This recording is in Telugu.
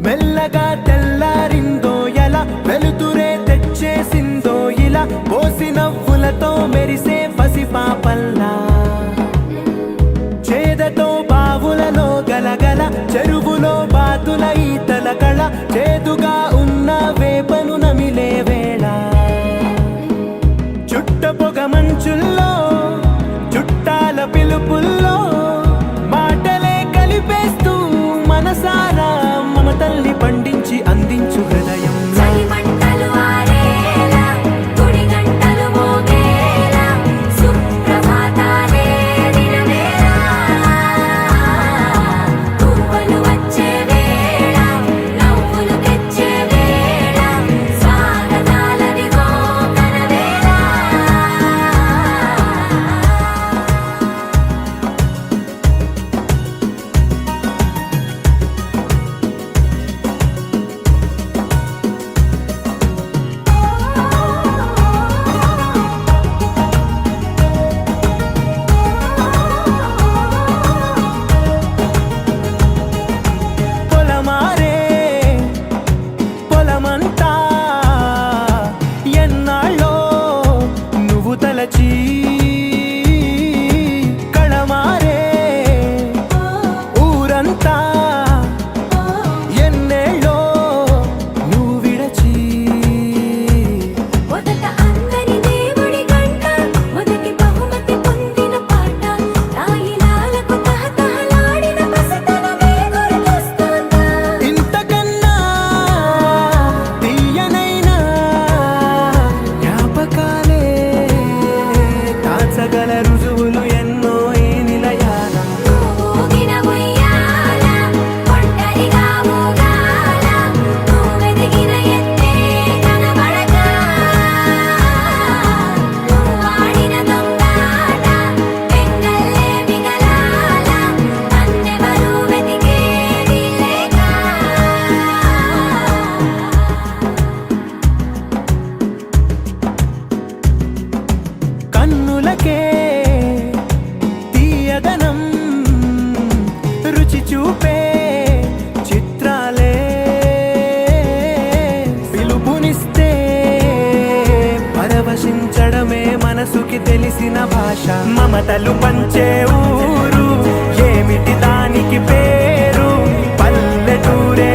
మెల్లగా తెల్లారిందో ఎలా వెలుతురే తెచ్చేసిందో ఇలా పోసి నవ్వులతో మెరిసే పసిపాపల్లా చేదతో బావులలో గలగల చెరువులో బాతుల ఈతల కళ చేదుగా ఉన్న వేపను నమిలే వేళ చుట్ట పొగ మంచుల్లో చుట్టాల పిలుపుల్లో మాటలే కలిపేస్తూ మనసారా మమతల్ని పండించి అందించు హృదయం కళమారే ఊరంతా ఎన్నేళ్ళో నువ్వు విడచి మొదట అందని దేవుడి గంట మొదటి బహుమతి పొందిన పాట తాయిలాలకు తహతహలాడిన పసితనమే గుర్తొస్తుందా ఇంతకన్నా తీయనైనా జ్ఞాపకాలే దాచగల రుజువులు ఎన్నో ఈ నిలయాల ఊగిన ఉయ్యాల ఒంటరిగా ఊగాల నువ్వెదిగిన ఎత్తే కనబడక నువ్వాడిన దొంగాట పెంగల్లే మిగలాల నన్నెవరూ వెతికేది లేక కన్నులకే తీయదనం రుచి చూపే చిత్రాలే పిలుపునిస్తే పరవశించడమే మనసుకి తెలిసిన భాష మమతలు పంచే ఊరు ఏమిటి దానికి పేరు పల్లెటూరే